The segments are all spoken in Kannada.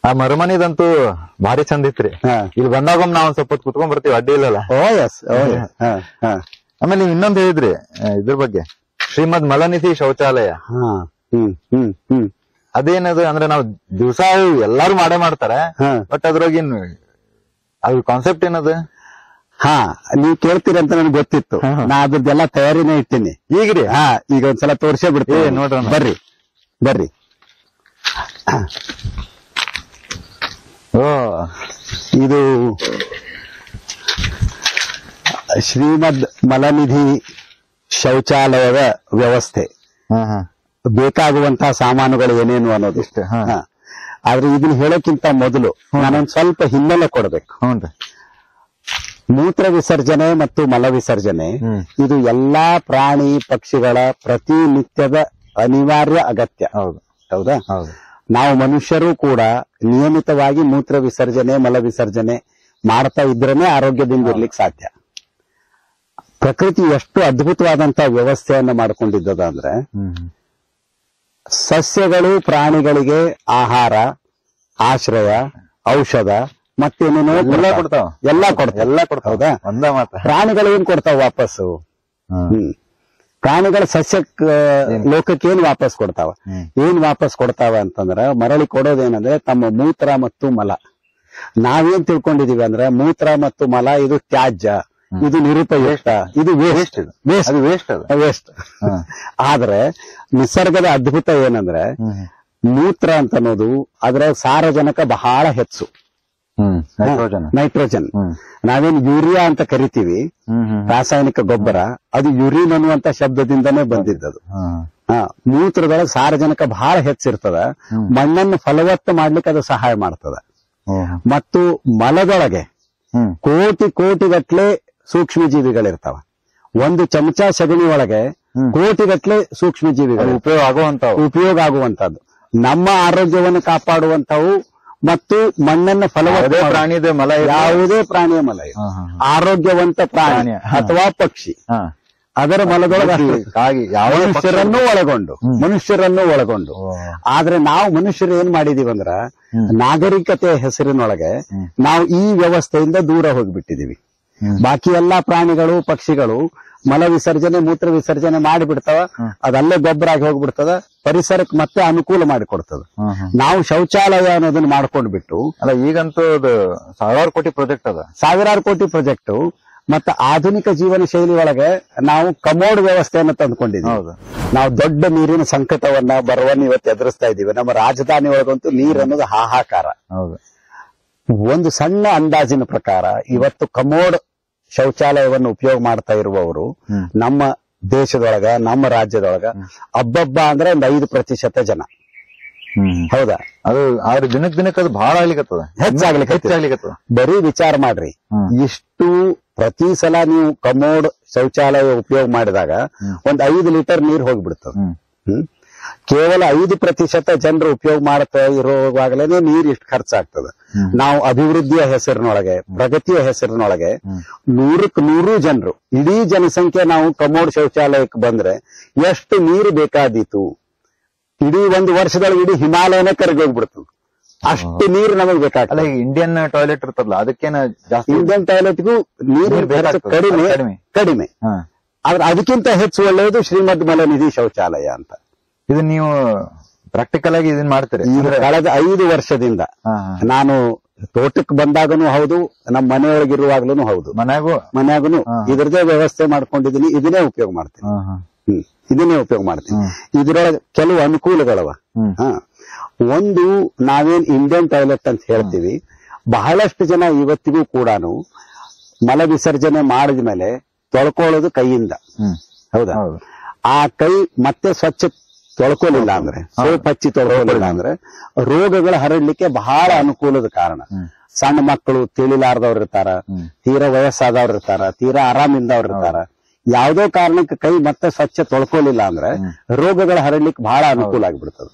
ಆ ಮರಮನಿದಂತೂ ಭಾರಿ ಚಂದ ಇತ್ರಿ. ಇಲ್ಲಿ ಬಂದಾಗ ನಾವ್ ಒಂದ್ ಸ್ವಲ್ಪ ಕುತ್ಕೊಂಡ್ ಬರ್ತೀವಿ, ಅಡ್ಡಿ ಇಲ್ಲಲ್ಲ. ಆಮೇಲೆ ನೀವ್ ಇನ್ನೊಂದ್ ಹೇಳಿದ್ರಿ ಇದ್ರ ಬಗ್ಗೆ, ಶ್ರೀಮದ್ ಮಲನಿಧಿ ಶೌಚಾಲಯ. ಅದೇನದು ಅಂದ್ರೆ ನಾವು ದಿವಸ ಎಲ್ಲಾರು ಮಾಡೇ ಮಾಡ್ತಾರೆ, ಬಟ್ ಅದ್ರೊಳಗಿನ್ ಅದ್ರ ಕಾನ್ಸೆಪ್ಟ್ ಏನದು? ನೀವ್ ಕೇಳ್ತೀರಂತ ನನ್ಗೆ ಗೊತ್ತಿತ್ತು. ನಾ ಅದ್ರದ್ದೆಲ್ಲ ತಯಾರಿನೇ ಇಟ್ಟಿನಿ ಈಗ್ರಿ. ಈಗ ಒಂದ್ಸಲ ತೋರ್ಸೇ ಬಿಡ್ತೀವಿ, ನೋಡ್ರಿ. ಬರ್ರಿ. ಇದು ಶ್ರೀಮದ್ ಮಲನಿಧಿ ಶೌಚಾಲಯದ ವ್ಯವಸ್ಥೆ. ಬೇಕಾಗುವಂತಹ ಸಾಮಾನುಗಳು ಏನೇನು ಅನ್ನೋದು ಇಷ್ಟ. ಆದ್ರೆ ಇದನ್ನ ಹೇಳೋಕ್ಕಿಂತ ಮೊದಲು ನಾನೊಂದ್ ಸ್ವಲ್ಪ ಹಿನ್ನೆಲೆ ಕೊಡ್ಬೇಕು. ಮೂತ್ರ ವಿಸರ್ಜನೆ ಮತ್ತು ಮಲ ವಿಸರ್ಜನೆ ಇದು ಎಲ್ಲಾ ಪ್ರಾಣಿ ಪಕ್ಷಿಗಳ ಪ್ರತಿನಿತ್ಯದ ಅನಿವಾರ್ಯ ಅಗತ್ಯ. ಹೌದಾ? ನಾವು ಮನುಷ್ಯರು ಕೂಡ ನಿಯಮಿತವಾಗಿ ಮೂತ್ರ ವಿಸರ್ಜನೆ ಮಲ ವಿಸರ್ಜನೆ ಮಾಡ್ತಾ ಇದ್ರೇನೆ ಆರೋಗ್ಯದಿಂದ ಇರ್ಲಿಕ್ಕೆ ಸಾಧ್ಯ. ಪ್ರಕೃತಿ ಎಷ್ಟು ಅದ್ಭುತವಾದಂತಹ ವ್ಯವಸ್ಥೆಯನ್ನ ಮಾಡ್ಕೊಂಡಿದ್ದದ ಅಂದ್ರೆ, ಸಸ್ಯಗಳು ಪ್ರಾಣಿಗಳಿಗೆ ಆಹಾರ, ಆಶ್ರಯ, ಔಷಧ ಮತ್ತೇನೇನೋ ಎಲ್ಲ ಕೊಡ್ತಾವ. ಹೌದಾ? ಪ್ರಾಣಿಗಳು ಏನ್ ಕೊಡ್ತಾವ ವಾಪಸ್ಸು? ಪ್ರಾಣಿಗಳ ಸಸ್ಯ ಲೋಕಕ್ಕೆ ಏನ್ ವಾಪಸ್ ಕೊಡ್ತಾವ? ಅಂತಂದ್ರ ಮರಳಿ ಕೊಡೋದೇನಂದ್ರೆ ತಮ್ಮ ಮೂತ್ರ ಮತ್ತು ಮಲ. ನಾವೇನ್ ತಿಳ್ಕೊಂಡಿದೀವಿ ಅಂದ್ರೆ ಮೂತ್ರ ಮತ್ತು ಮಲ ಇದು ತ್ಯಾಜ್ಯ, ಇದು ನಿರುಪಯುಕ್ತ, ಇದು ವೇಸ್ಟ್. ಆದ್ರೆ ನಿಸರ್ಗದ ಅದ್ಭುತ ಏನಂದ್ರೆ ಮೂತ್ರ ಅಂತ ಅನ್ನೋದು ಅದರ ಸಾರಜನಕ ಬಹಳ ಹೆಚ್ಚು. ನೈಟ್ರೋಜನ್ ನಾವೇನ್ ಯೂರಿಯಾ ಅಂತ ಕರಿತೀವಿ, ರಾಸಾಯನಿಕ ಗೊಬ್ಬರ, ಅದು ಯುರಿನ್ ಅನ್ನುವಂತ ಶಬ್ದದಿಂದನೇ ಬಂದಿದ್ದದು. ಮೂತ್ರದೊಳಗೆ ಸಾರಜನಕ ಬಹಳ ಹೆಚ್ಚಿರ್ತದ, ಮಣ್ಣನ್ನು ಫಲವತ್ತ ಮಾಡ್ಲಿಕ್ಕೆ ಅದು ಸಹಾಯ ಮಾಡ್ತದ. ಮತ್ತು ಮಲದೊಳಗೆ ಕೋಟಿಗಟ್ಲೆ ಸೂಕ್ಷ್ಮ ಜೀವಿಗಳಿರ್ತಾವ. ಒಂದು ಚಮಚ ಸಗಣಿ ಒಳಗೆ ಕೋಟಿಗಟ್ಲೆ ಸೂಕ್ಷ್ಮ ಜೀವಿಗಳು ಉಪಯೋಗ ಆಗುವಂತದ್ದು, ನಮ್ಮ ಆರೋಗ್ಯವನ್ನು ಕಾಪಾಡುವಂತವು ಮತ್ತು ಮಣ್ಣನ್ನು ಫಲವತ್ತ ಪ್ರಾಣಿಯ ಮಲ, ಯಾವುದೇ ಪ್ರಾಣಿಯ ಮಲ, ಆರೋಗ್ಯವಂತ ಪ್ರಾಣಿ ಅಥವಾ ಪಕ್ಷಿ ಅದರ ಮಲದೊಳಗೆ ಮನುಷ್ಯರನ್ನು ಒಳಗೊಂಡು. ಆದ್ರೆ ನಾವು ಮನುಷ್ಯರು ಏನ್ ಮಾಡಿದೀವಿ ಅಂದ್ರ ನಾಗರಿಕತೆಯ ಹೆಸರಿನೊಳಗೆ ನಾವು ಈ ವ್ಯವಸ್ಥೆಯಿಂದ ದೂರ ಹೋಗ್ಬಿಟ್ಟಿದೀವಿ. ಬಾಕಿ ಎಲ್ಲಾ ಪ್ರಾಣಿಗಳು ಪಕ್ಷಿಗಳು ಮಲ ವಿಸರ್ಜನೆ ಮೂತ್ರ ವಿಸರ್ಜನೆ ಮಾಡಿಬಿಡ್ತಾವ, ಅದಲ್ಲೇ ಗೊಬ್ಬರ ಆಗಿ ಹೋಗ್ಬಿಡ್ತದ, ಪರಿಸರಕ್ಕೆ ಮತ್ತೆ ಅನುಕೂಲ ಮಾಡಿಕೊಡ್ತದ. ನಾವು ಶೌಚಾಲಯ ಅನ್ನೋದನ್ನ ಮಾಡ್ಕೊಂಡ್ ಬಿಟ್ಟು, ಅಲ್ಲ ಈಗಂತೂ ಅದು ಸಾವಿರಾರು ಕೋಟಿ ಪ್ರಾಜೆಕ್ಟ್ ಮತ್ತೆ ಆಧುನಿಕ ಜೀವನ ಶೈಲಿ ಒಳಗೆ ನಾವು ಕಮೋಡ್ ವ್ಯವಸ್ಥೆಯನ್ನು ತಂದ್ಕೊಂಡಿದ್ದೀವಿ. ನಾವು ದೊಡ್ಡ ನೀರಿನ ಸಂಕಟವನ್ನ ಬರವನ್ನ ಇವತ್ತು ಎದುರಿಸ್ತಾ ಇದ್ದೀವಿ. ನಮ್ಮ ರಾಜಧಾನಿ ಒಳಗಂತೂ ನೀರ್ ಅನ್ನೋದು ಹಾಹಾಕಾರ. ಒಂದು ಸಣ್ಣ ಅಂದಾಜಿನ ಪ್ರಕಾರ ಇವತ್ತು ಕಮೋಡ್ ಶೌಚಾಲಯವನ್ನು ಉಪಯೋಗ ಮಾಡ್ತಾ ಇರುವವರು ನಮ್ಮ ದೇಶದೊಳಗ, ನಮ್ಮ ರಾಜ್ಯದೊಳಗ ಹಬ್ಬಬ್ಬ ಅಂದ್ರೆ ಒಂದು 5% ಜನ. ಹೌದಾ? ಅದು ಆದ್ರೆ ದಿನಕ್ಕೆ ಅದು ಬಹಳ ಆಗ್ಲಿಕ್ಕತ್ತದ, ಹೆಚ್ಚಾಗ್ಲಿಕ್ಕತ್ತದ. ಬರೀ ವಿಚಾರ ಮಾಡ್ರಿ, ಇಷ್ಟು ಪ್ರತಿ ಸಲ ನೀವು ಕಮೋಡ್ ಶೌಚಾಲಯ ಉಪಯೋಗ ಮಾಡಿದಾಗ ಒಂದ್ 5 ಲೀಟರ್ ನೀರ್ ಹೋಗ್ಬಿಡ್ತದ. ಕೇವಲ 5% ಜನರು ಉಪಯೋಗ ಮಾಡ್ತಾ ಇರುವಾಗಲೇ ನೀರ್ ಇಷ್ಟು ಖರ್ಚಾಗ್ತದ. ನಾವು ಅಭಿವೃದ್ಧಿಯ ಹೆಸರಿನೊಳಗೆ, ಪ್ರಗತಿಯ ಹೆಸರಿನೊಳಗೆ 100ಕ್ಕೆ 100 ಜನರು, ಇಡೀ ಜನಸಂಖ್ಯೆ ನಾವು ಕಮೋಡ್ ಶೌಚಾಲಯಕ್ಕೆ ಬಂದ್ರೆ ಎಷ್ಟು ನೀರು ಬೇಕಾದೀತು? ಇಡೀ ಒಂದು ವರ್ಷದೊಳಗೆ ಇಡೀ ಹಿಮಾಲಯನೇ ಕರಗೋಗ್ಬಿಡ್ತದೆ. ಅಷ್ಟು ನೀರು ನಮಗ್ ಬೇಕಾಗ್ತದೆ. ಇಂಡಿಯನ್ ಟಾಯ್ಲೆಟ್ ಇರ್ತದಲ್ಲ, ಅದಕ್ಕೇನ ಜಾಸ್ತಿ? ಇಂಡಿಯನ್ ಟಾಯ್ಲೆಟ್ಗೂ ನೀರು ಕಡಿಮೆ. ಆದ್ರೆ ಅದಕ್ಕಿಂತ ಹೆಚ್ಚು ಒಳ್ಳೆಯದು ಶ್ರೀಮದ್ ಮಲನಿಧಿ ಶೌಚಾಲಯ ಅಂತ. ಇದು ನೀವು ಪ್ರಾಕ್ಟಿಕಲ್ ಆಗಿ ಇದನ್ ಮಾಡ್ತೀರಿ? ಕಳೆದ 5 ವರ್ಷದಿಂದ ನಾನು ತೋಟಕ್ಕೆ ಬಂದಾಗನು ಹೌದು, ನಮ್ಮ ಮನೆಯೊಳಗಿರುವಾಗ್ಲೂ ಹೌದು, ಮನ್ಯಾಗನು ಇದ್ರದೇ ವ್ಯವಸ್ಥೆ ಮಾಡ್ಕೊಂಡಿದ್ದೀನಿ. ಇದನ್ನೇ ಉಪಯೋಗ ಮಾಡ್ತೀನಿ. ಇದ್ರೊಳಗೆ ಕೆಲವು ಅನುಕೂಲಗಳವ. ಒಂದು, ನಾವೇನ್ ಇಂಡಿಯನ್ ಟಾಯ್ಲೆಟ್ ಅಂತ ಹೇಳ್ತೀವಿ, ಬಹಳಷ್ಟು ಜನ ಇವತ್ತಿಗೂ ಕೂಡ ಮಲ ವಿಸರ್ಜನೆ ಮಾಡಿದ ಮೇಲೆ ತೊಳ್ಕೊಳ್ಳೋದು ಕೈಯಿಂದ. ಹೌದಾ? ಆ ಕೈ ಮತ್ತೆ ಸ್ವಚ್ಛ ತೊಳ್ಕೊಲಿಲ್ಲ ಅಂದ್ರೆ, ಸೋಪ್ ಹಚ್ಚಿ ತೊಳ್ಕೊಲಿಲ್ಲ ಅಂದ್ರೆ ರೋಗಗಳ ಹರಡ್ಲಿಕ್ಕೆ ಬಹಳ ಅನುಕೂಲದ ಕಾರಣ. ಸಣ್ಣ ಮಕ್ಕಳು, ತಿಳಿಲಾರ್ದವ್ರು ಇರ್ತಾರ, ತೀರಾ ವಯಸ್ಸಾದವ್ರು ಇರ್ತಾರ, ತೀರಾ ಆರಾಮಿಂದವ್ರು ಇರ್ತಾರ. ಯಾವ್ದೋ ಕಾರಣಕ್ಕೆ ಕೈ ಮತ್ತೆ ಸ್ವಚ್ಛ ತೊಳ್ಕೊಲಿಲ್ಲ ಅಂದ್ರೆ ರೋಗಗಳ ಹರಡ್ಲಿಕ್ಕೆ ಬಹಳ ಅನುಕೂಲ ಆಗಿಬಿಡ್ತದೆ.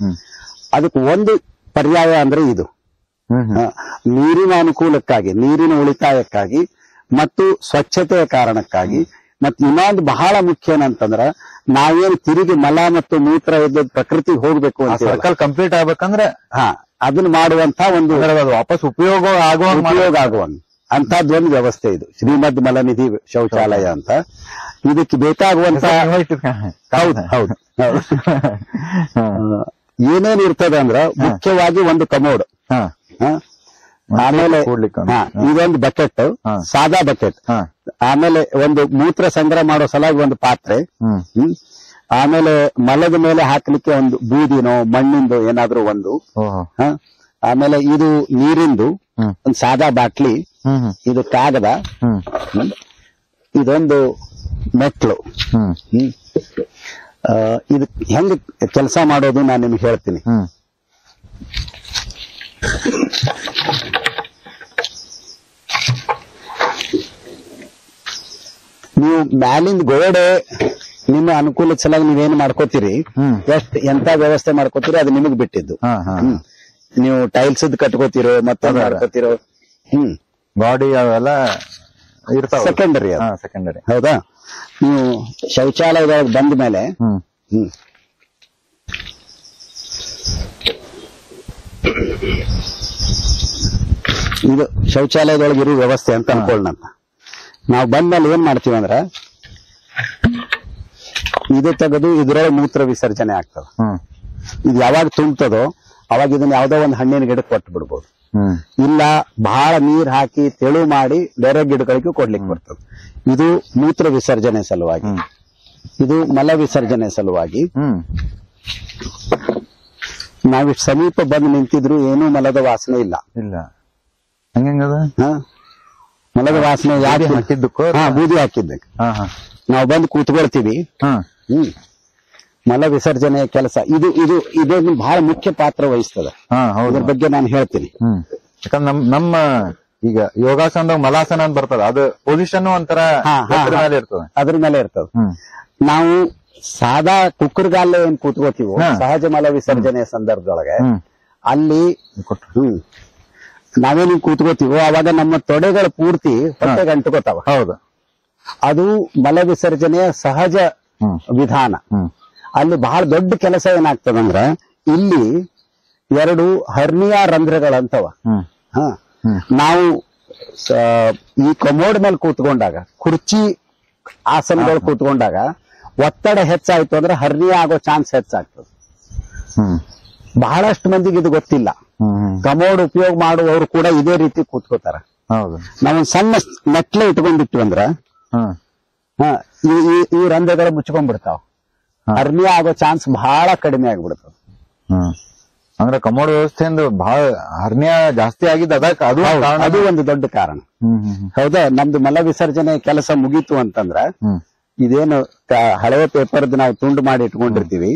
ಅದಕ್ಕೆ ಒಂದು ಪರ್ಯಾಯ ಅಂದ್ರೆ ಇದು. ನೀರಿನ ಅನುಕೂಲಕ್ಕಾಗಿ, ನೀರಿನ ಉಳಿತಾಯಕ್ಕಾಗಿ ಮತ್ತು ಸ್ವಚ್ಛತೆಯ ಕಾರಣಕ್ಕಾಗಿ. ಮತ್ ಇನ್ನೊಂದು ಬಹಳ ಮುಖ್ಯ ಏನಂತಂದ್ರ, ನಾವೇನು ತಿರುಗಿ ಮಲ ಮತ್ತು ಮೂತ್ರ ಇದ್ದ ಪ್ರಕೃತಿಗೆ ಹೋಗ್ಬೇಕು ಅಂತ ಕಂಪ್ಲೀಟ್ ಆಗ್ಬೇಕಂದ್ರೆ ಅದನ್ನ ಮಾಡುವಂತ ಒಂದು ಅದು ವಾಪಸ್ ಉಪಯೋಗ ಆಗುವಂಗ ಅಂತದ್ದೊಂದು ವ್ಯವಸ್ಥೆ ಇದು ಶ್ರೀಮದ್ ಮಲನಿಧಿ ಶೌಚಾಲಯ ಅಂತ. ಇದಕ್ಕೆ ಬೇಕಾಗುವಂತ ಹೌದು ಏನೇನ್ ಇರ್ತದೆ ಅಂದ್ರ ಮುಖ್ಯವಾಗಿ ಒಂದು ಕಮೋಡ್, ಆಮೇಲೆ ಇದೊಂದು ಬಕೆಟ್, ಸಾದಾ ಬಕೆಟ್, ಆಮೇಲೆ ಒಂದು ಮೂತ್ರ ಸಂಗ್ರಹ ಮಾಡೋ ಸಲುವಾಗಿ ಒಂದು ಪಾತ್ರೆ, ಆಮೇಲೆ ಮಲದ ಮೇಲೆ ಹಾಕ್ಲಿಕ್ಕೆ ಒಂದು ಬೂದಿನೋ ಮಣ್ಣಿಂದು ಏನಾದ್ರೂ ಒಂದು, ಆಮೇಲೆ ಇದು ನೀರಿಂದು ಒಂದು ಸಾದಾ ಬಾಟ್ಲಿ, ಇದು ಕಾಗದ, ಇದೊಂದು ಮೆಟ್ಲು. ಇದು ಹೆಂಗ್ ಕೆಲಸ ಮಾಡೋದು ನಾನು ನಿಮ್ಗೆ ಹೇಳ್ತೀನಿ. ನೀವು ಮ್ಯಾಲಿಂದ ಗೋಡೆ ನಿಮ್ಮ ಅನುಕೂಲದ ಸಲುವಾಗಿ ನೀವೇನ್ ಮಾಡ್ಕೋತೀರಿ, ಎಂತ ವ್ಯವಸ್ಥೆ ಮಾಡ್ಕೋತೀರಿ ಅದು ನಿಮಗ್ ಬಿಟ್ಟಿದ್ದು. ನೀವು ಟೈಲ್ಸ್ ಕಟ್ಕೋತಿರೋ ಮತ್ತೆ ಮಾಡ್ಕೋತಿರೋ ಬಾಡಿ ಅವೆಲ್ಲ ಇರ್ತಾವ, ಸೆಕೆಂಡರಿ ಸೆಕೆಂಡರಿ. ಹೌದಾ? ನೀವು ಶೌಚಾಲಯದೊಳಗೆ ಬಂದ ಮೇಲೆ ಇದು ಶೌಚಾಲಯದೊಳಗೆ ಇರೋ ವ್ಯವಸ್ಥೆ ಅಂತ ಅನ್ಕೊಳ್ಳೋಣ. ನಾವು ಬಂದ್ಮೇಲೆ ಏನ್ ಮಾಡ್ತೀವಿ ಅಂದ್ರ ಇದು ತೆಗೆದು ಇದ್ರೊಳಗೆ ಮೂತ್ರ ವಿಸರ್ಜನೆ ಆಗ್ತದ. ಇದು ಯಾವಾಗ ತುಂಬ್ತದೋ ಅವಾಗ ಇದನ್ನ ಯಾವ್ದೋ ಒಂದು ಹಣ್ಣಿನ ಗಿಡಕ್ಕೆ ಕೊಟ್ಟು ಬಿಡ್ಬೋದು, ಇಲ್ಲ ಬಹಳ ನೀರ್ ಹಾಕಿ ತೆಳು ಮಾಡಿ ಬೇರೆ ಗಿಡಗಳಿಗೂ ಕೊಡ್ಲಿಕ್ಕೆ ಬರ್ತದೆ. ಇದು ಮೂತ್ರ ವಿಸರ್ಜನೆ ಸಲುವಾಗಿ, ಇದು ಮಲ ವಿಸರ್ಜನೆ ಸಲುವಾಗಿ. ನಾವಿಷ್ಟು ಸಮೀಪ ಬಂದು ನಿಂತಿದ್ರು ಏನೂ ಮಲದ ವಾಸನೆ ಇಲ್ಲ. ಹಂಗದ ಮಲದ ವಾಸನೆ ಯಾಕೆ ಹಾಕಿದ್ದಕ್ಕೋ? ಬೂದಿ ಹಾಕಿದ್ದಕ್ಕೆ. ನಾವು ಬಂದು ಕೂತ್ಕೊಳ್ತೀವಿ. ಮಲ ವಿಸರ್ಜನೆ ಕೆಲಸ ಇದು ಇದು ಇದೊಂದು ಬಹಳ ಮುಖ್ಯ ಪಾತ್ರ ವಹಿಸ್ತದೆ. ಅದ್ರ ಬಗ್ಗೆ ನಾನು ಹೇಳ್ತೀನಿ. ಯಾಕಂದ್ರೆ ನಮ್ಮ ಈಗ ಯೋಗಾಸನದಾಗ ಮಲಾಸನ ಅಂತ ಬರ್ತದ, ಅದು ಪೊಸಿಷನ್ ಒಂಥರ ಇರ್ತದೆ, ಅದ್ರ ಮೇಲೆ ಇರ್ತದ. ನಾವು ಸಾದಾ ಕುಕ್ಕರ್ಗಾಲೆ ಏನ್ ಕೂತ್ಕೋತೀವೋ ಸಹಜ ಮಲ ವಿಸರ್ಜನೆ ಸಂದರ್ಭದೊಳಗೆ ಅಲ್ಲಿ ನಾವೇನ್ ಕೂತ್ಕೋತೀವೋ ಅವಾಗ ನಮ್ಮ ತೊಡೆಗಳು ಪೂರ್ತಿ ಹೊಟ್ಟೆಗೆ ಅಂಟ್ಕೋತಾವ. ಹೌದು, ಅದು ಮಲ ವಿಸರ್ಜನೆಯ ಸಹಜ ವಿಧಾನ. ಅಲ್ಲಿ ಬಹಳ ದೊಡ್ಡ ಕೆಲಸ ಏನಾಗ್ತದಂದ್ರ ಇಲ್ಲಿ 2 ಹರ್ನಿಯಾ ರಂಧ್ರಗಳಂತವ. ನಾವು ಈ ಕಮೋಡ್ ಮೇಲೆ ಕೂತ್ಕೊಂಡಾಗ, ಕುರ್ಚಿ ಆಸನಗಳು ಕೂತ್ಕೊಂಡಾಗ ಒತ್ತಡ ಹೆಚ್ಚಾಯ್ತು ಅಂದ್ರೆ ಹರ್ನಿಯಾ ಆಗೋ ಚಾನ್ಸ್ ಹೆಚ್ಚಾಗ್ತದೆ. ಬಹಳಷ್ಟು ಮಂದಿಗೆ ಇದು ಗೊತ್ತಿಲ್ಲ. ಕಮೋಡ್ ಉಪಯೋಗ ಮಾಡುವವರು ಕೂಡ ಇದೇ ರೀತಿ ಕೂತ್ಕೋತಾರ. ನಾವೊಂದ್ ಸಣ್ಣ ಮೆಟ್ಲೆ ಇಟ್ಕೊಂಡಿಟ್ವಿ ಅಂದ್ರ ಈ ರಂಧ್ರಗಳು ಮುಚ್ಕೊಂಡ್ಬಿಡ್ತಾವ. ಹರ್ನಿಯಾ ಆಗೋ ಚಾನ್ಸ್ ಬಹಳ ಕಡಿಮೆ ಆಗ್ಬಿಡ್ತದೆ. ಅಂದ್ರೆ ಕಮೋಡ್ ವ್ಯವಸ್ಥೆಯಿಂದ ಬಹಳ ಹರ್ನಿಯಾ ಜಾಸ್ತಿ ಆಗಿದ್ದು ಅದಕ್ಕೆ ಅದು ಒಂದು ದೊಡ್ಡ ಕಾರಣ. ಹೌದಾ? ನಮ್ದು ಮಲ ವಿಸರ್ಜನೆ ಕೆಲಸ ಮುಗೀತು ಅಂತಂದ್ರ ಇದೇನು ಹಳೆಯ ಪೇಪರ್ದು ನಾವು ತುಂಡು ಮಾಡಿ ಇಟ್ಕೊಂಡಿರ್ತೀವಿ,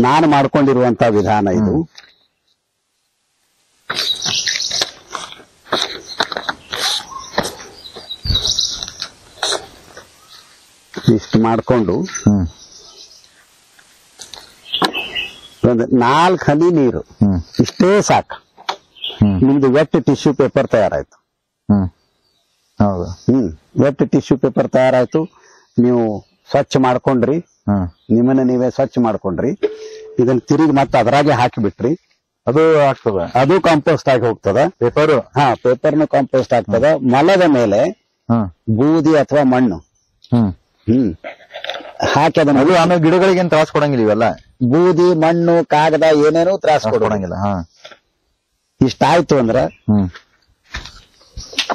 ನಾನು ಮಾಡ್ಕೊಂಡಿರುವಂತ ವಿಧಾನ ಇದು. ಇಷ್ಟು ಮಾಡ್ಕೊಂಡು ಒಂದು 4 ಹನಿ ನೀರು, ಇಷ್ಟೇ ಸಾಕು. ನಿಮ್ದು ವೆಟ್ ಟಿಶ್ಯೂ ಪೇಪರ್ ತಯಾರಾಯ್ತು. ವೆಟ್ ಟಿಶ್ಯೂ ಪೇಪರ್ ತಯಾರಾಯ್ತು. ನೀವು ಸ್ವಚ್ಛ ಮಾಡ್ಕೊಂಡ್ರಿ, ನಿಮ್ಮನ್ನ ನೀವೇ ಸ್ವಚ್ಛ ಮಾಡ್ಕೊಂಡ್ರಿ. ಇದನ್ನ ತಿರುಗಿ ಮತ್ತೆ ಅದ್ರಾಗೆ ಹಾಕಿಬಿಟ್ರಿ, ಅದು ಆಗ್ತದ, ಅದು ಕಾಂಪೋಸ್ಟ್ ಆಗಿ ಹೋಗ್ತದ. ಪೇಪರ್ನು ಕಾಂಪೋಸ್ಟ್ ಆಗ್ತದ. ಮಲದ ಮೇಲೆ ಬೂದಿ ಅಥವಾ ಮಣ್ಣು ಹಾಕಿ ಅದನ್ನ ಆಮೇಲೆ ಗಿಡಗಳಿಗೆ ತ್ರಾಸ ಕೊಡಂಗಿಲ್ಲ. ಇವೆಲ್ಲ ಬೂದಿ ಮಣ್ಣು ಕಾಗದ ಏನೇನೂ ತ್ರಾಸ ಕೊಡಂಗಿಲ್ಲ. ಇಷ್ಟಾಯ್ತು ಅಂದ್ರ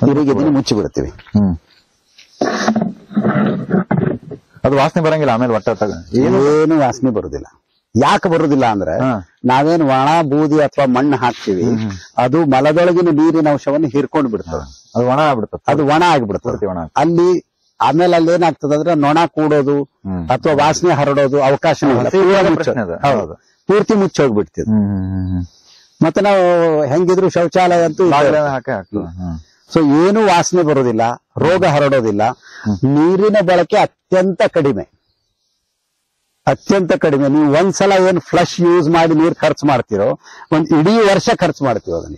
ತಿರುಗಿ ಇದನ್ನ ಮುಚ್ಚಿ ಬಿಡ್ತೀವಿ. ಅದು ವಾಸನೆ ಬರಂಗಿಲ್ಲ. ಆಮೇಲೆ ಒಟ್ಟ ಏನು ವಾಸನೆ ಬರುದಿಲ್ಲ. ಯಾಕೆ ಬರುದಿಲ್ಲ ಅಂದ್ರೆ ನಾವೇನು ಒಣ ಬೂದಿ ಅಥವಾ ಮಣ್ಣು ಹಾಕ್ತಿವಿ, ಅದು ಮಲದೊಳಗಿನ ನೀರಿನ ಅಂಶವನ್ನು ಹೀರ್ಕೊಂಡು ಬಿಡ್ತದೆ. ಅದು ಒಣ ಆಗ್ಬಿಡ್ತದೆ. ಅದು ಒಣ ಆಗ್ಬಿಡ್ತದೆ. ಅಲ್ಲಿ ಆಮೇಲೆ ಅಲ್ಲಿ ಏನಾಗ್ತದಂದ್ರೆ ನೊಣ ಕೂಡೋದು ಅಥವಾ ವಾಸನೆ ಹರಡೋದು ಅವಕಾಶ ಪೂರ್ತಿ ಮುಚ್ಚೋಗ್ಬಿಡ್ತಿದ್. ಮತ್ತೆ ನಾವು ಹೆಂಗಿದ್ರು ಶೌಚಾಲಯ ಅಂತೂ ಸೊ ಏನು ವಾಸನೆ ಬರೋದಿಲ್ಲ, ರೋಗ ಹರಡೋದಿಲ್ಲ. ನೀರಿನ ಬಳಕೆ ಅತ್ಯಂತ ಕಡಿಮೆ. ನೀವು ಒಂದ್ಸಲ ಏನ್ ಫ್ಲಶ್ ಯೂಸ್ ಮಾಡಿ ನೀರು ಖರ್ಚು ಮಾಡ್ತಿರೋ, ಒಂದ್ ಇಡೀ ವರ್ಷ ಖರ್ಚು ಮಾಡ್ತೀವಿ ಅದನ್ನ.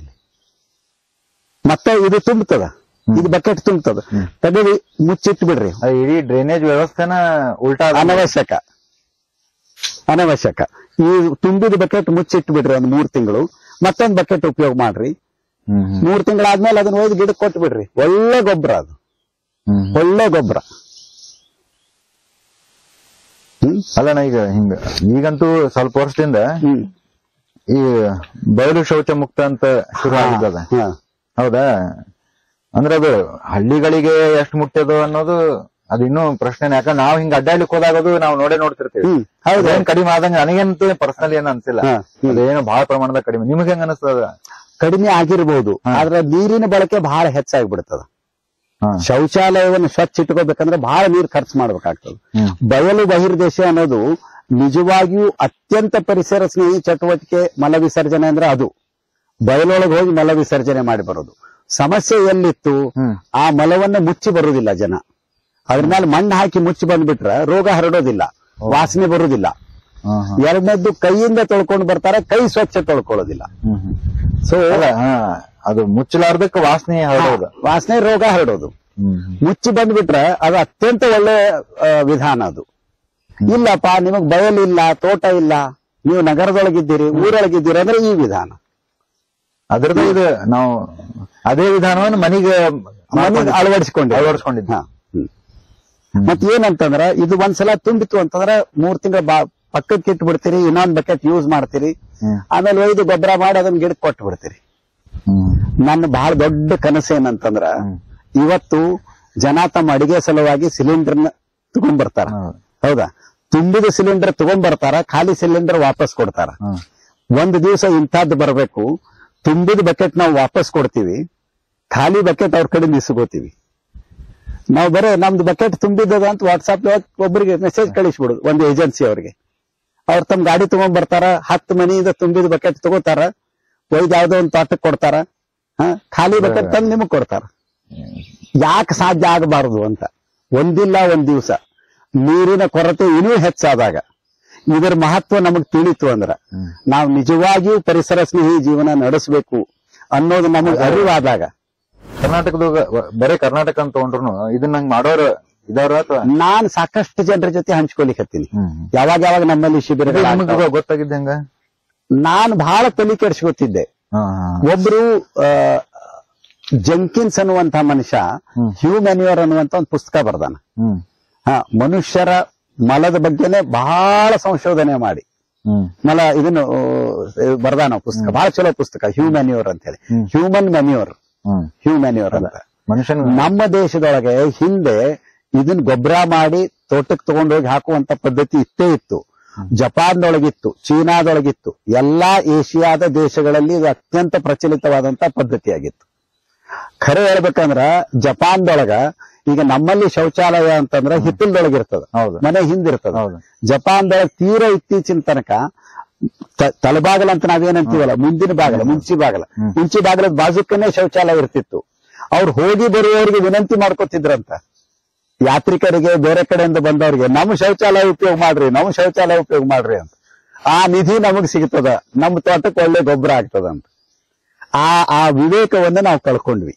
ಮತ್ತೆ ಇದು ತುಂಬುತ್ತದ, ಇದು ಬಕೆಟ್ ತುಂಬುತ್ತದ, ತೆಗೆದು ಮುಚ್ಚಿಟ್ಟು ಬಿಡ್ರಿ. ಇಡೀ ಡ್ರೈನೇಜ್ ವ್ಯವಸ್ಥೆನ ಉಲ್ಟಾ ಅನವಶ್ಯಕ. ಈ ತುಂಬಿದ ಬಕೆಟ್ ಮುಚ್ಚಿಟ್ಟು ಬಿಡ್ರಿ ಒಂದ್ 3 ತಿಂಗಳು, ಮತ್ತೊಂದ್ ಬಕೆಟ್ ಉಪಯೋಗ ಮಾಡ್ರಿ. 3 ತಿಂಗಳಾದ್ಮೇಲೆ ಅದನ್ನ ಒಯ್ದು ಗಿಡಕ್ಕೆ ಕೊಟ್ಟು ಬಿಡ್ರಿ. ಒಳ್ಳೆ ಗೊಬ್ಬರ ಅದು, ಒಳ್ಳೆ ಗೊಬ್ಬರ. ಅಲ್ಲಣ್ಣ ಈಗಂತೂ ಸ್ವಲ್ಪ ವರ್ಷದಿಂದ ಈ ಬಯಲು ಶೌಚ ಮುಕ್ತ ಅಂತ ಶುರು ಆಗಿದ್ದದ, ಹೌದಾ? ಅಂದ್ರೆ ಅದು ಹಳ್ಳಿಗಳಿಗೆ ಎಷ್ಟು ಮುಟ್ಟ್ಯದು ಅನ್ನೋದು ಅದು ಇನ್ನೂ ಪ್ರಶ್ನೆ. ಯಾಕಂದ್ರೆ ನಾವು ಹಿಂಗ ಅಡ್ಡಾಡ್ಲಿಕ್ಕೆ ಹೋದಾಗದು ನಾವು ನೋಡ್ತಿರ್ತೀವಿ. ಏನ್ ಕಡಿಮೆ ಆದಂಗ ನನಗಂತೂ ಪರ್ಸನಲಿ ಏನ್ ಅನ್ಸಿಲ್ಲ. ಅದೇನು ಬಹಳ ಪ್ರಮಾಣದ ಕಡಿಮೆ. ನಿಮ್ಗೆ ಹೆಂಗ ಅನಿಸ್ತದ? ಕಡಿಮೆ ಆಗಿರ್ಬೋದು, ಆದ್ರೆ ನೀರಿನ ಬಳಕೆ ಬಹಳ ಹೆಚ್ಚಾಗ್ಬಿಡ್ತದ. ಶೌಚಾಲಯವನ್ನು ಸ್ವಚ್ಛ ಇಟ್ಕೋಬೇಕಂದ್ರೆ ಬಹಳ ನೀರು ಖರ್ಚು ಮಾಡ್ಬೇಕಾಗ್ತದೆ. ಬಯಲು ಬಹಿರ್ದೇಶ ಅನ್ನೋದು ನಿಜವಾಗಿಯೂ ಅತ್ಯಂತ ಪರಿಸರ ಸ್ನೇಹಿ ಚಟುವಟಿಕೆ ಮಲ ವಿಸರ್ಜನೆ ಅಂದ್ರೆ ಅದು. ಬಯಲೊಳಗೆ ಹೋಗಿ ಮಲ ವಿಸರ್ಜನೆ ಮಾಡಿ ಬರೋದು. ಸಮಸ್ಯೆ ಎಲ್ಲಿತ್ತು, ಆ ಮಲವನ್ನು ಮುಚ್ಚಿ ಬರುವುದಿಲ್ಲ ಜನ. ಅದ್ರ ಮೇಲೆ ಮಣ್ಣು ಹಾಕಿ ಮುಚ್ಚಿ ಬಂದ್ಬಿಟ್ರ ರೋಗ ಹರಡೋದಿಲ್ಲ, ವಾಸನೆ ಬರುವುದಿಲ್ಲ. ಎರಡನೇದ್ದು ಕೈಯಿಂದ ತೊಳ್ಕೊಂಡು ಬರ್ತಾರೆ, ಕೈ ಸ್ವಚ್ಛ ತೊಳ್ಕೊಳ್ಳೋದಿಲ್ಲ. ಸೊ ಅದು ಮುಚ್ಚಲಾರ್ದಕ್ಕೆ ವಾಸನೆ ಹರಡೋದು, ವಾಸನೆ ರೋಗ ಹರಡೋದು. ಮುಚ್ಚಿ ಬಂದ್ಬಿಟ್ರೆ ಅದು ಅತ್ಯಂತ ಒಳ್ಳೆ ವಿಧಾನ ಅದು. ಇಲ್ಲಪ್ಪ ನಿಮಗ್ ಬಯಲಿಲ್ಲ, ತೋಟ ಇಲ್ಲ, ನೀವು ನಗರದೊಳಗಿದ್ದೀರಿ, ಊರೊಳಗಿದ್ದೀರಿ ಅಂದ್ರೆ ಈ ವಿಧಾನ. ಅದ್ರದ್ದು ಇದು ನಾವು ಅದೇ ವಿಧಾನವನ್ನು ಮನೆಗೆ ಅಳವಡಿಸ್ಕೊಂಡಿದ್ದ. ಮತ್ ಏನಂತಂದ್ರ ಇದು ಒಂದ್ಸಲ ತುಂಬಿತು ಅಂತಂದ್ರ 3 ತಿಂಗಳ ಪಕ್ಕಕ್ಕೆ ಇಟ್ಟು ಬಿಡ್ತೀರಿ, ಇನ್ನೊಂದ್ ಬಕೆಟ್ ಯೂಸ್ ಮಾಡ್ತೀರಿ, ಆಮೇಲೆ ಒಯ್ದು ಗೊಬ್ಬರ ಮಾಡಿ ಅದನ್ನ ಗಿಡಕ್ಕೆ ಕೊಟ್ಟು ಬಿಡ್ತೀರಿ. ನನ್ನ ಬಹಳ ದೊಡ್ಡ ಕನಸು ಏನಂತಂದ್ರ, ಇವತ್ತು ಜನ ತಮ್ಮ ಅಡಿಗೆ ಸಲುವಾಗಿ ಸಿಲಿಂಡರ್ನ ತಗೊಂಡ್ಬರ್ತಾರ, ಹೌದಾ? ತುಂಬಿದ ಸಿಲಿಂಡರ್ ತಗೊಂಡ್ಬರ್ತಾರ, ಖಾಲಿ ಸಿಲಿಂಡರ್ ವಾಪಸ್ ಕೊಡ್ತಾರ. ಒಂದು ದಿವಸ ಇಂಥದ್ದು ಬರಬೇಕು, ತುಂಬಿದ ಬಕೆಟ್ ನಾವು ವಾಪಸ್ ಕೊಡ್ತೀವಿ, ಖಾಲಿ ಬಕೆಟ್ ಅವ್ರ ಕಡೆ ಇಸ್ಕೋತೀವಿ. ನಾವು ಬರೇ ನಮ್ದು ಬಕೆಟ್ ತುಂಬಿದ್ದದ ಅಂತ ವಾಟ್ಸಾಪ್ ಒಬ್ಬರಿಗೆ ಮೆಸೇಜ್ ಕಳಿಸ್ಬಿಡುದು, ಒಂದು ಏಜೆನ್ಸಿ ಅವ್ರಿಗೆ. ಅವ್ರು ತಮ್ಮ ಗಾಡಿ ತಗೊಂಡ್ ಬರ್ತಾರ, 10 ಮನೆಯಿಂದ ತುಂಬಿದ ಬಕೆಟ್ ತಗೋತಾರ, ಒಯ್ದು ಯಾವ್ದೋ ಒಂದು ತೋಟಕ್ಕೆ ಕೊಡ್ತಾರ, ಖಾಲಿ ಬಕೆಟ್ ತಂದು ನಿಮಗ್ ಕೊಡ್ತಾರ. ಯಾಕೆ ಸಾಧ್ಯ ಆಗಬಾರದು ಅಂತ. ಒಂದಿಲ್ಲ ಒಂದ್ ದಿವಸ ನೀರಿನ ಕೊರತೆ ಇನ್ನೂ ಹೆಚ್ಚಾದಾಗ ಇದರ ಮಹತ್ವ ನಮಗ್ ತಿಳಿತು ಅಂದ್ರ ನಾವು ನಿಜವಾಗಿಯೂ ಪರಿಸರ ಸ್ನೇಹಿ ಜೀವನ ನಡೆಸಬೇಕು ಅನ್ನೋದು ನಮಗ್ ಅರಿವಾದಾಗ. ಕರ್ನಾಟಕದಾಗ ಬರೀ ಕರ್ನಾಟಕ ಅಂತ ತಗೊಂಡ್ರು ಇದನ್ನ ಮಾಡೋರು ಇದಾರ ಅಥವಾ? ನಾನ್ ಸಾಕಷ್ಟು ಜನರ ಜೊತೆ ಹಂಚ್ಕೊಲಿಕ್ಕೆ ಹತ್ತೀನಿ. ಯಾವಾಗ ನಮ್ಮಲ್ಲಿ ಶಿಬಿರ ಗೊತ್ತಾಗಿದ್ದಂಗ ನಾನು ಬಹಳ ತಲೆ ಕೆಡಿಸ್ಕೊತಿದ್ದೆ. ಒಬ್ರು ಜಂಕಿನ್ಸ್ ಅನ್ನುವಂತ ಮನುಷ್ಯ ಹ್ಯೂಮ್ಯಾನ್ಯೂರ್ ಅನ್ನುವಂತ ಒಂದು ಪುಸ್ತಕ ಬರ್ದಾನ. ಮನುಷ್ಯರ ಮಲದ ಬಗ್ಗೆನೆ ಬಹಳ ಸಂಶೋಧನೆ ಮಾಡಿ ಇದನ್ನು ಬರ್ದಾನ ಪುಸ್ತಕ. ಬಹಳ ಚಲೋ ಪುಸ್ತಕ, ಹ್ಯೂಮ್ಯಾನ್ಯೂರ್ ಅಂತ ಹೇಳಿ. ಹ್ಯೂಮನ್ ಮ್ಯಾನ್ಯೂರ್ ಅಂತ. ಮನುಷ್ಯನ ನಮ್ಮ ದೇಶದೊಳಗೆ ಹಿಂದೆ ಇದನ್ನ ಗೊಬ್ಬರ ಮಾಡಿ ತೋಟಕ್ಕೆ ತಗೊಂಡೋಗಿ ಹಾಕುವಂತ ಪದ್ಧತಿ ಇತ್ತೇ ಇತ್ತು. ಜಪಾನ್ದೊಳಗಿತ್ತು, ಚೀನಾದೊಳಗಿತ್ತು, ಎಲ್ಲಾ ಏಷ್ಯಾದ ದೇಶಗಳಲ್ಲಿ ಇದು ಅತ್ಯಂತ ಪ್ರಚಲಿತವಾದಂತ ಪದ್ಧತಿಯಾಗಿತ್ತು. ಖರೆ ಹೇಳ್ಬೇಕಂದ್ರ ಜಪಾನ್ದೊಳಗ ಈಗ ನಮ್ಮಲ್ಲಿ ಶೌಚಾಲಯ ಅಂತಂದ್ರ ಹಿತ್ತಲದೊಳಗಿರ್ತದ, ಮನೆ ಹಿಂದಿರ್ತದ. ಜಪಾನ್ದೊಳಗ ತೀರಾ ಇತ್ತೀಚಿನ ತನಕ ತಲೆಬಾಗಲ ಅಂತ ನಾವೇನಂತೀವಲ್ಲ, ಮುಂದಿನ ಬಾಗಲ, ಮುಂಚಿ ಬಾಗಲದ ಬಾಜುಕನೇ ಶೌಚಾಲಯ ಇರ್ತಿತ್ತು. ಅವ್ರು ಹೋಗಿ ಬರುವವರಿಗೆ ವಿನಂತಿ ಮಾಡ್ಕೊತಿದ್ರಂತ, ಯಾತ್ರಿಕರಿಗೆ ಬೇರೆ ಕಡೆಯಿಂದ ಬಂದವ್ರಿಗೆ, ನಮ್ಮ ಶೌಚಾಲಯ ಉಪಯೋಗ ಮಾಡ್ರಿ ಅಂತ. ಆ ನಿಧಿ ನಮಗ್ ಸಿಗ್ತದ, ನಮ್ಮ ತೋಟಕ್ಕೆ ಒಳ್ಳೆ ಗೊಬ್ಬರ ಆಗ್ತದ ಅಂತ. ಆ ವಿವೇಕವನ್ನ ನಾವು ಕಳ್ಕೊಂಡ್ವಿ.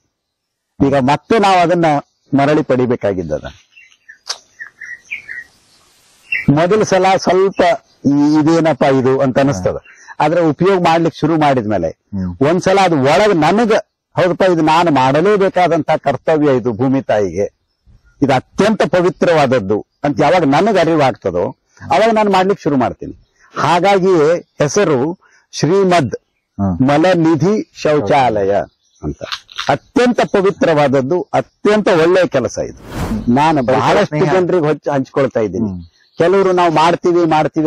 ಈಗ ಮತ್ತೆ ನಾವು ಅದನ್ನ ಮರಳಿ ಪಡಿಬೇಕಾಗಿದ್ದದ. ಮೊದಲ ಸಲ ಸ್ವಲ್ಪ ಇದೇನಪ್ಪ ಇದು ಅಂತ ಅನಿಸ್ತದ. ಆದ್ರೆ ಉಪಯೋಗ ಮಾಡ್ಲಿಕ್ಕೆ ಶುರು ಮಾಡಿದ್ಮೇಲೆ ಒಂದ್ಸಲ ಅದು ಒಳಗೆ ನನಗ ಹೌದಪ್ಪ ಇದು ನಾನು ಮಾಡಲೇಬೇಕಾದಂತ ಕರ್ತವ್ಯ, ಇದು ಭೂಮಿ ತಾಯಿಗೆ ಇದು ಅತ್ಯಂತ ಪವಿತ್ರವಾದದ್ದು ಅಂತ ಯಾವಾಗ ನನಗೆ ಅರಿವಾಗ್ತದೋ ಅವಾಗ ನಾನು ಮಾಡ್ಲಿಕ್ಕೆ ಶುರು ಮಾಡ್ತೀನಿ. ಹಾಗಾಗಿಯೇ ಹೆಸರು ಶ್ರೀಮದ್ ಮಲನಿಧಿ ಶೌಚಾಲಯ ಅಂತ. ಅತ್ಯಂತ ಪವಿತ್ರವಾದದ್ದು, ಅತ್ಯಂತ ಒಳ್ಳೆಯ ಕೆಲಸ ಇದು. ನಾನು ಬಹಳಷ್ಟು ಜನರಿಗೆ ಹಂಚ್ಕೊಳ್ತಾ ಇದ್ದೀನಿ. ಕೆಲವರು ನಾವು ಮಾಡ್ತೀವಿ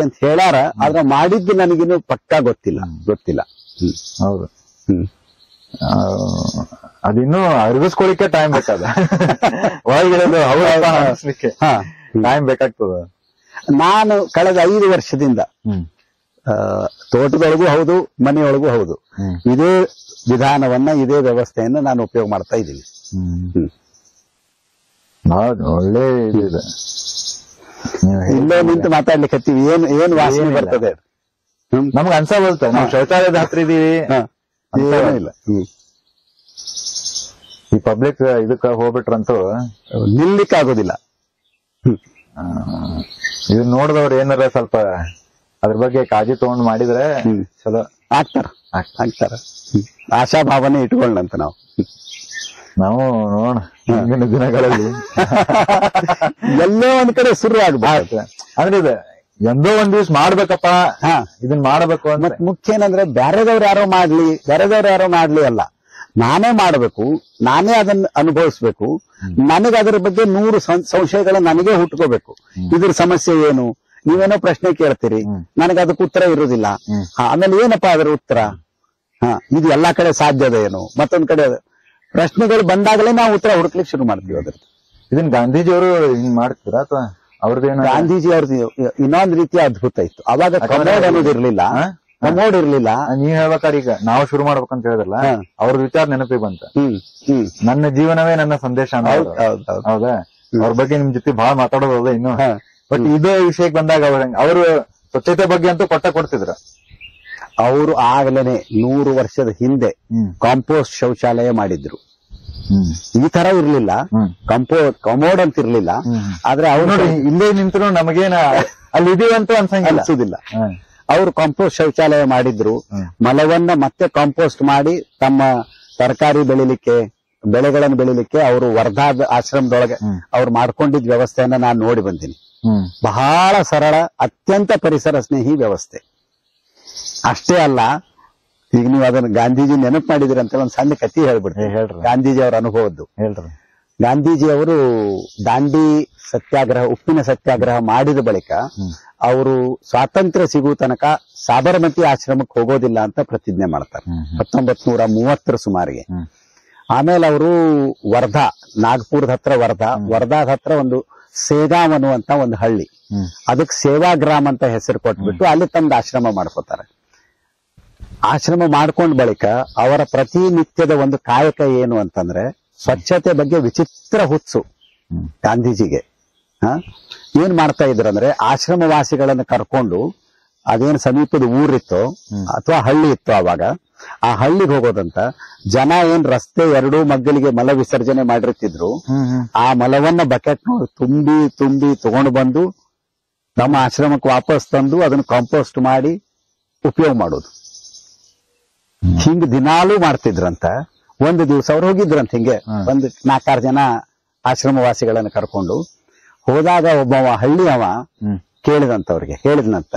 ಅಂತ ಹೇಳಾರ, ಆದ್ರೆ ಮಾಡಿದ್ದು ನನಗಿನ್ನೂ ಪಕ್ಕಾ ಗೊತ್ತಿಲ್ಲ. ಹೌದು, ಅದಿನ್ನೂ ಅರಿವಿಸ್ಕೊಳಿಕ್ಕೆ ಟೈಮ್ ಬೇಕಾದ, ಒಳಗಿರೋದು ಅನಿಸ್ಲಿಕ್ಕೆ ಟೈಮ್ ಬೇಕಾಗ್ತದ. ನಾನು ಕಳೆದ 5 ವರ್ಷದಿಂದ ತೋಟದೊಳಗೂ ಹೌದು, ಮನೆಯೊಳಗೂ ಹೌದು, ಇದೇ ವಿಧಾನವನ್ನ, ಇದೇ ವ್ಯವಸ್ಥೆಯನ್ನ ನಾನು ಉಪಯೋಗ ಮಾಡ್ತಾ ಇದ್ದೀನಿ. ಒಳ್ಳೆ ಇದೆ. ಇಲ್ಲೇ ನಿಂತು ಮಾತಾಡ್ಲಿಕ್ಕೆ ಹತ್ತೀವಿ, ಏನ್ ವಾಸನೆ ಬರ್ತದೆ ನಮ್ಗೆ ಅನ್ಸಬಲ್ತ. ನಾವು ಶೌಚಾಲಯದ ಹತ್ರ ಇದೀವಿ ಇಲ್ಲ. ಈ ಪಬ್ಲಿಕ್ ಇದಕ್ಕ ಹೋಗ್ಬಿಟ್ರಂತೂ ನಿಲ್ಲಿಕ್ಕೆ ಆಗೋದಿಲ್ಲ. ಇದು ನೋಡಿದವ್ರು ಏನಾರ ಸ್ವಲ್ಪ ಅದ್ರ ಬಗ್ಗೆ ಕಾಳಜಿ ತಗೊಂಡ್ ಮಾಡಿದ್ರೆ ಚಲೋ ಆಗ್ತಾರ. ಆಶಾಭಾವನೆ ಇಟ್ಕೊಳ್ಳಂತ ನಾವು ನೋಡ ಮುಂದಿನ ದಿನಗಳಲ್ಲಿ ಎಲ್ಲೋ ಒಂದ್ ಕಡೆ ಶುರು ಆಗ್ಬೇಕು. ಅಂದ್ರೆ ಇದು ಎಂದೋ ಒಂದ್ ದಿವ್ಸ ಮಾಡ್ಬೇಕಪ್ಪ, ಇದನ್ ಮಾಡ್ಬೇಕು ಅಂತ. ಮುಖ್ಯ ಏನಂದ್ರೆ ಬೇರೆದವ್ರು ಯಾರೋ ಮಾಡ್ಲಿ ಅಲ್ಲ, ನಾನೇ ಮಾಡ್ಬೇಕು, ನಾನೇ ಅದನ್ನ ಅನುಭವಿಸ್ಬೇಕು. ನನಗೆ ಅದರ ಬಗ್ಗೆ 100 ಸಂಶಯಗಳ ನನಗೆ ಹುಟ್ಕೋಬೇಕು. ಇದ್ರ ಸಮಸ್ಯೆ ಏನು, ನೀವೇನೋ ಪ್ರಶ್ನೆ ಕೇಳ್ತೀರಿ, ನನಗೆ ಅದಕ್ಕೆ ಉತ್ತರ ಇರುವುದಿಲ್ಲ. ಆಮೇಲೆ ಏನಪ್ಪಾ ಅದರ ಉತ್ತರ, ಇದು ಎಲ್ಲಾ ಕಡೆ ಸಾಧ್ಯದ ಏನು, ಮತ್ತೊಂದ್ ಕಡೆ ಪ್ರಶ್ನೆಗಳು ಬಂದಾಗಲೇ ನಾವು ಉತ್ತರ ಹುಡುಕ್ಲಿಕ್ಕೆ ಶುರು ಮಾಡ್ತೀವಿ. ಅದ್ರದ್ದು ಇದನ್ ಗಾಂಧೀಜಿಯವರು ಹಿಂಗ್ ಮಾಡ್ತೀರಾ ಅಥವಾ ಅವ್ರದ್ದೇನು? ಗಾಂಧೀಜಿ ಅವ್ರದ್ದು ಇನ್ನೊಂದ್ ರೀತಿಯ ಅದ್ಭುತ ಇತ್ತು. ಅವಾಗ ಕಮೋಡ್ ಅನ್ನೋದಿರ್ಲಿಲ್ಲ, ಕಮೋಡ್ ಇರ್ಲಿಲ್ಲ. ನೀವ್ ಹೇಳ್ಬೇಕಾದ್ರೆ ಈಗ ನಾವು ಶುರು ಮಾಡ್ಬೇಕಂತ ಹೇಳಿದ್ರಲ್ಲ, ಅವ್ರ ವಿಚಾರ ನೆನಪಿಗೆ ಬಂತ. ನನ್ನ ಜೀವನವೇ ನನ್ನ ಸಂದೇಶ ಅಂತ. ಹೌದಾ? ಅವ್ರ ಬಗ್ಗೆ ನಿಮ್ ಜೊತೆ ಬಹಳ ಮಾತಾಡೋದಲ್ಲ ಇನ್ನು. ಬಟ್ ಇದೇ ವಿಷಯಕ್ಕೆ ಬಂದಾಗ ಅವರು ಸ್ವಚ್ಛತೆ ಬಗ್ಗೆ ಅಂತೂ ಕೊಡ್ತಿದ್ರು. ಅವರು ಆಗ್ಲೇನೆ 100 ವರ್ಷದ ಹಿಂದೆ ಕಾಂಪೋಸ್ಟ್ ಶೌಚಾಲಯ ಮಾಡಿದ್ರು. ಈ ತರ ಇರ್ಲಿಲ್ಲ, ಕಮೋಡ್ ಅಂತ ಇರ್ಲಿಲ್ಲ. ಆದ್ರೆ ಅವ್ರು ನೋಡಿ ಇಲ್ಲೇ ನಿಂತರು ನಮಗೇನ ಅಲ್ಲಿ ಇದೀವಂತೂ ಅನ್ಸುದಿಲ್ಲ. ಅವರು ಕಾಂಪೋಸ್ಟ್ ಶೌಚಾಲಯ ಮಾಡಿದ್ರು. ಮಲವನ್ನ ಮತ್ತೆ ಕಾಂಪೋಸ್ಟ್ ಮಾಡಿ ತಮ್ಮ ತರಕಾರಿ ಬೆಳೆಗಳನ್ನು ಬೆಳಿಲಿಕ್ಕೆ ಅವರು ವರ್ಧಾದ ಆಶ್ರಮದೊಳಗೆ ಅವ್ರು ಮಾಡ್ಕೊಂಡಿದ್ದ ವ್ಯವಸ್ಥೆಯನ್ನ ನಾನು ನೋಡಿ ಬಂದೀನಿ. ಬಹಳ ಸರಳ, ಅತ್ಯಂತ ಪರಿಸರ ಸ್ನೇಹಿ ವ್ಯವಸ್ಥೆ. ಅಷ್ಟೇ ಅಲ್ಲ, ಈಗ ನೀವು ಅದನ್ನ ಗಾಂಧೀಜಿ ನೆನಪು ಮಾಡಿದಿರಿ ಅಂತ ಒಂದ್ ಸಣ್ಣ ಕಥೆ ಹೇಳ್ಬಿಡ್ರಿ. ಗಾಂಧೀಜಿ ಅವರ ಅನುಭವದ್ದು ಹೇಳ್ರಿ. ಗಾಂಧೀಜಿ ಅವರು ದಾಂಡಿ ಸತ್ಯಾಗ್ರಹ, ಉಪ್ಪಿನ ಸತ್ಯಾಗ್ರಹ ಮಾಡಿದ ಬಳಿಕ ಅವರು ಸ್ವಾತಂತ್ರ್ಯ ಸಿಗುವ ತನಕ ಸಾಬರಮತಿ ಆಶ್ರಮಕ್ಕೆ ಹೋಗೋದಿಲ್ಲ ಅಂತ ಪ್ರತಿಜ್ಞೆ ಮಾಡ್ತಾರೆ 1930 ಸುಮಾರಿಗೆ. ಆಮೇಲೆ ಅವರು ವರ್ಧಾ, ನಾಗ್ಪುರದ ಹತ್ರ ವರ್ಧಾದ ಹತ್ರ ಒಂದು ಸೇಗಾಮ್ ಅನ್ನುವಂತ ಒಂದು ಹಳ್ಳಿ, ಅದಕ್ಕೆ ಸೇವಾಗ್ರಾಮ್ ಅಂತ ಹೆಸರು ಕೊಟ್ಬಿಟ್ಟು ಅಲ್ಲಿ ತಮ್ದು ಆಶ್ರಮ ಮಾಡ್ಕೋತಾರೆ. ಆಶ್ರಮ ಮಾಡ್ಕೊಂಡ ಬಳಿಕ ಅವರ ಪ್ರತಿನಿತ್ಯದ ಒಂದು ಕಾಯಕ ಏನು ಅಂತಂದ್ರೆ ಸ್ವಚ್ಛತೆ ಬಗ್ಗೆ ವಿಚಿತ್ರ ಹುಚ್ಚು ಗಾಂಧೀಜಿಗೆ. ಏನ್ ಮಾಡ್ತಾ ಇದ್ರಂದ್ರೆ ಆಶ್ರಮವಾಸಿಗಳನ್ನ ಕರ್ಕೊಂಡು, ಅದೇನು ಸಮೀಪದ ಊರಿತ್ತೋ ಅಥವಾ ಹಳ್ಳಿ ಇತ್ತು ಅವಾಗ, ಆ ಹಳ್ಳಿಗೆ ಹೋಗೋದಂತ ಜನ ಏನ್ ರಸ್ತೆ ಎರಡೂ ಮಗ್ಗಲಿಗೆ ಮಲ ವಿಸರ್ಜನೆ ಮಾಡಿರ್ತಿದ್ರು, ಆ ಮಲವನ್ನ ಬಕೆಟ್ ತುಂಬಿ ತಗೊಂಡು ಬಂದು ನಮ್ಮ ಆಶ್ರಮಕ್ಕೆ ವಾಪಸ್ ತಂದು ಅದನ್ನ ಕಾಂಪೋಸ್ಟ್ ಮಾಡಿ ಉಪಯೋಗ ಮಾಡೋದು. ಹಿಂಗ್ ದಿನಾಲೂ ಮಾಡ್ತಿದ್ರಂತ. ಒಂದು ದಿವಸ ಅವ್ರು ಹೋಗಿದ್ರಂತ ಹಿಂಗೆ ಒಂದು 4-6 ಜನ ಆಶ್ರಮವಾಸಿಗಳನ್ನ ಕರ್ಕೊಂಡು ಹೋದಾಗ ಒಬ್ಬ ಹಳ್ಳಿ ಅವ ಕೇಳಿದಂತವ್ರಿಗೆ ಹೇಳಿದ್ನಂತ,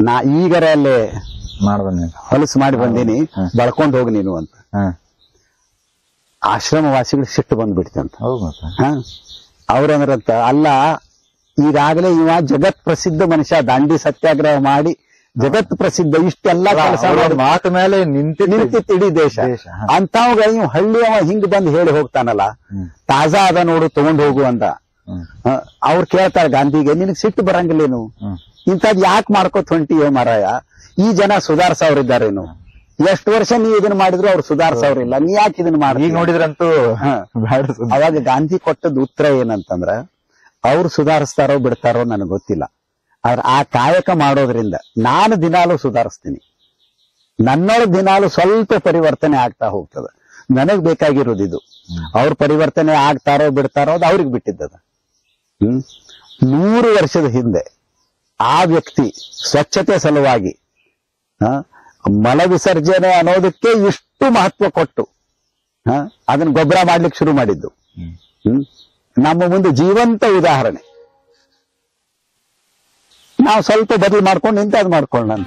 ನಾ ಈಗರ ಅಲ್ಲೇ ಹೊಲಸು ಮಾಡಿ ಬಂದೀನಿ, ಬಳ್ಕೊಂಡ್ ಹೋಗಿ ನೀನು ಅಂತ. ಆಶ್ರಮವಾಸಿಗಳು ಸಿಟ್ಟು ಬಂದ್ಬಿಡ್ತಂತ. ಅವ್ರಂದ್ರಂತ, ಅಲ್ಲ ಈಗಾಗಲೇ ಇವ ಜಗತ್ ಪ್ರಸಿದ್ಧ ಮನುಷ್ಯ, ದಾಂಡಿ ಸತ್ಯಾಗ್ರಹ ಮಾಡಿ ಜಗತ್ ಪ್ರಸಿದ್ಧ, ಇಷ್ಟೆಲ್ಲ ಕೆಲಸ ಮಾತು ಮೇಲೆ ನಿಂತಿತ್ತು ಇಡೀ ದೇಶ. ಅಂತವಾಗ ಇವ್ ಹಳ್ಳಿ ಅವ ಹಿಂಗ್ ಬಂದು ಹೇಳಿ ಹೋಗ್ತಾನಲ್ಲ, ತಾಜಾ ಅದ ನೋಡು ತಗೊಂಡ್ ಹೋಗು ಅಂತ. ಅವ್ರು ಕೇಳ್ತಾರೆ ಗಾಂಧಿಗೆ, ನಿನಗ್ ಸಿಟ್ಟು ಬರಂಗಿಲ್ಲೇನು, ಇಂಥದ್ ಯಾಕೆ ಮಾಡ್ಕೋತ ಹೊಂಟಿಯೋ ಮಾರಾಯ, ಈ ಜನ ಸುಧಾರ್ಸವ್ರಿದ್ದಾರೇನು, ಎಷ್ಟು ವರ್ಷ ನೀ ಇದನ್ನ ಮಾಡಿದ್ರು ಅವ್ರು ಸುಧಾರ್ಸವ್ರಿಲ್ಲ, ನೀ ಯಾಕೆ ಇದನ್ನ ಮಾಡಿ ಈಗ ನೋಡಿದ್ರಂತೂ. ಅವಾಗ ಗಾಂಧಿ ಕೊಟ್ಟದ ಉತ್ತರ ಏನಂತಂದ್ರ, ಅವ್ರು ಸುಧಾರಿಸ್ತಾರೋ ಬಿಡ್ತಾರೋ ನನಗೆ ಗೊತ್ತಿಲ್ಲ, ಆದ್ರೆ ಆ ಕಾಯಕ ಮಾಡೋದ್ರಿಂದ ನಾನು ದಿನಾಲು ಸುಧಾರಿಸ್ತೀನಿ, ನನ್ನೊಳಗೆ ದಿನಾಲು ಸ್ವಲ್ಪ ಪರಿವರ್ತನೆ ಆಗ್ತಾ ಹೋಗ್ತದ. ನನಗ್ ಬೇಕಾಗಿರೋದಿದು. ಅವ್ರ ಪರಿವರ್ತನೆ ಆಗ್ತಾರೋ ಬಿಡ್ತಾರೋ ಅದು ಅವ್ರಿಗೆ ಬಿಟ್ಟಿದ್ದದ. 100 ವರ್ಷದ ಹಿಂದೆ ಆ ವ್ಯಕ್ತಿ ಸ್ವಚ್ಛತೆ ಸಲುವಾಗಿ ಮಲ ವಿಸರ್ಜನೆ ಅನ್ನೋದಕ್ಕೆ ಇಷ್ಟು ಮಹತ್ವ ಕೊಟ್ಟು ಅದನ್ನ ಗೊಬ್ಬರ ಮಾಡ್ಲಿಕ್ಕೆ ಶುರು ಮಾಡಿದ್ದು ನಮ್ಮ ಮುಂದೆ ಜೀವಂತ ಉದಾಹರಣೆ. ನಾವು ಸ್ವಲ್ಪ ಬದಲು ಮಾಡ್ಕೊಂಡು ಇಂಥದ್ದು ಮಾಡ್ಕೊಳ್ಳೋಣ.